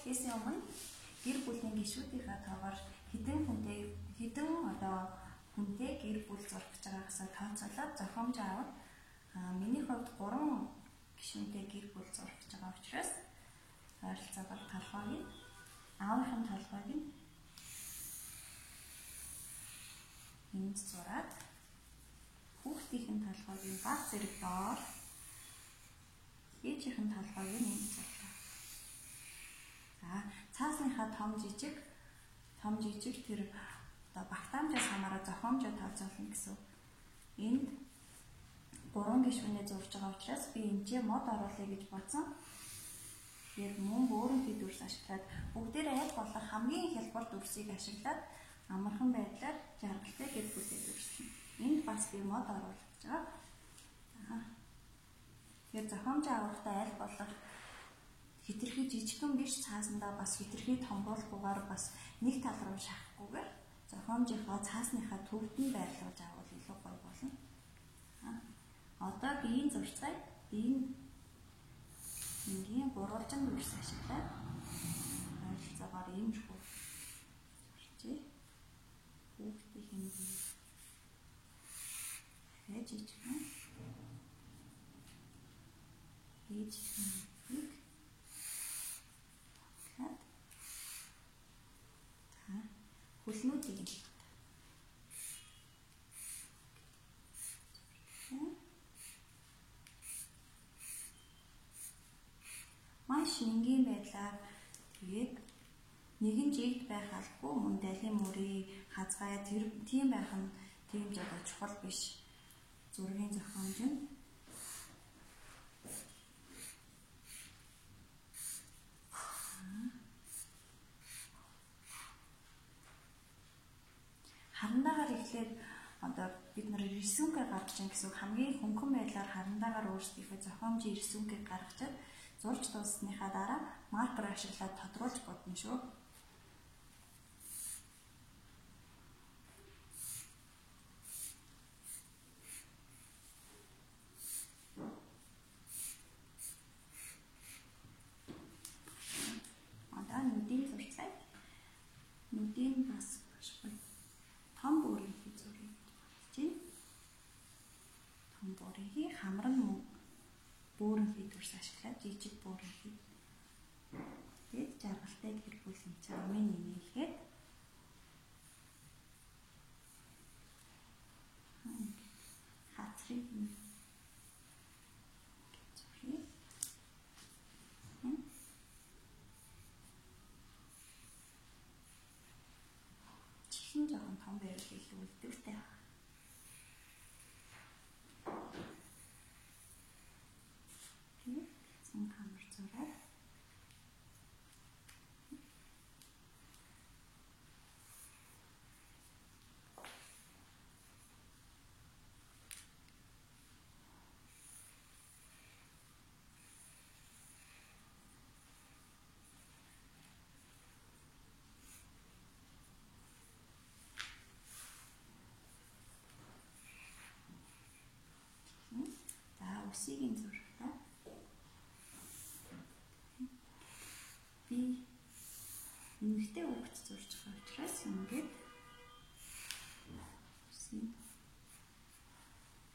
эхлэхээс өмнө гэр бүлийн гишүүдийнхээ тоогоор хэдэн хүнтэй гэр бүл зурх гэж байгаагаас тооцоолоод зохиомж аваад миний хувьд 3 гишүүнтэй гэр бүл зурх гэж байгаа учраас ойролцоогоор толгойг нь аавынхын толгойг нь энд зураад хүүхдийн толгойг нь баг зэрэг доор ээжийн толгойг нь энд зурлаа. За цаасныхаа том жижиг тэр багтаамжаас хамаараа зохиомжоо тооцоолно гэсэн. Энд 3 гишүүнээ зурж байгаа учраас би энэчээ мод оруулъя гэж бодсон. Тэгээд мөн өөрийнхөө дүрс ашиглаад бүгдээрээ аль болох хамгийн хялбар дүрсийг ашиглаад амархан байдлаар жаргалтай гэр бүлээ дүрслэнэ. Энд бас би мод оруулах гэж байгаа. Тэгээд зохиомжоо авахдаа аль болох хитрхи жижигхэн биш цаасандаа бас хитрхи тонгоолгүйгээр бас нэг тал руу шахахгүйгээр зохиомжийнхоо цаасныхаа төвдөн байрлуулж авал илүү гоё болно. Одоо биеийн зурцгай энгийн буруулжин дүрс ашиглаад ойролцоогоор иймэрхүү зурчээ. Хүүхдийн бие жижигхэн ээжийн хөлнүүдийг маш энгийн байдлаар тэгээд нэгэн жигд байх албагүй мөн далийн мөрийн хазгай тийм байх нь тийм ч одоо чухал биш. Зургийн зохиомж нь харандаагаар эхлээд одоо бид нар рисункээ гаргаж ин гэсэн хамгийн хөнгөн байдлаар харандаагаар өөрсдийнхөө зохиомжийн рисункийг гаргачаад зурж дуусныхаа дараа маркер ашиглаад тодруулж бодно шүү. Одоо нүдийн зурцгай. Нүдийн бас том бүрийн зургийг чинь том бүрийн хамран бөөрийн дүрс ашиглаад жижиг бөөрийн тэгээд жаргалтай гэр бүлийн чамын нэмэлгээд хацрыг зургийг чихэн жоохон том байвал илүү үлдвэртэй. Хамар зураад үсгийн зурагтай би эмэгтэй хүүхэд зурж байгаа учраас ингээд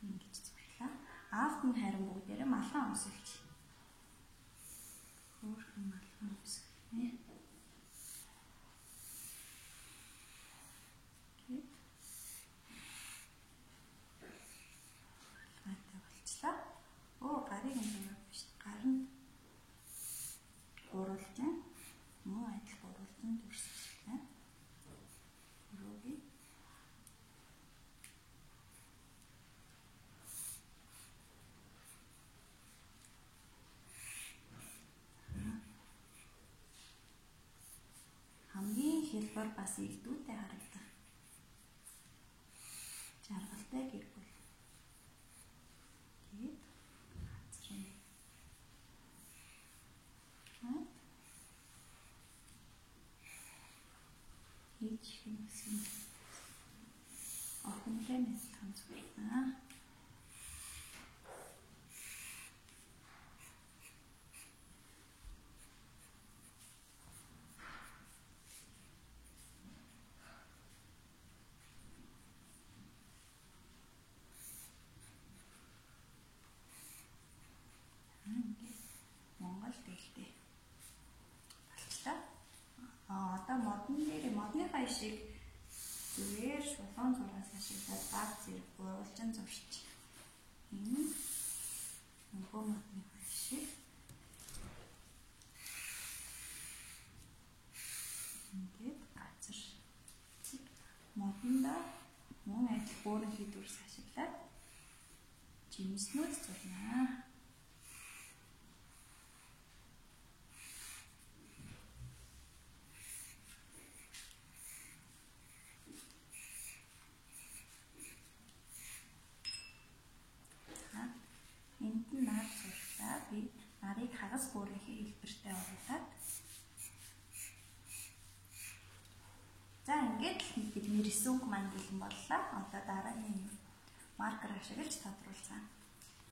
ингэж зурлаа. Аавд нь харин бүгдээрээ малхан өмсөлж. Хөөрхөн малхан өмсгэнэ. Гарыг энэ биш гаранд гурвалжин муу адил гурвалжин дүрсэлтэй руугийн хамгийн хялбар бас илдүүтэй харагдах жаргалтай гэр бүл. Ээжийн үсгийн охинтой нэстэн зурнаа. ээлтэй. Болчлаа. Одоо модныхаа ишийг зүгээр шулуун зураас ашиглаад баг зэрэг гурвалжин зурч. Энэ нөгөө модныхаа ишийг ингээд газар модонда мөн адил өөрийн хийдвэрс ашиглаад жимснүүд зурнаа. Энд нь нар зурлаа. Би нарыг хагас гүүрийнхээ хэлбэртэй оруулаад. За ингээд бидний рисунг маань бэлэн боллоо. Одоо дараагийн маркер ашиглаж тодруулцгаана.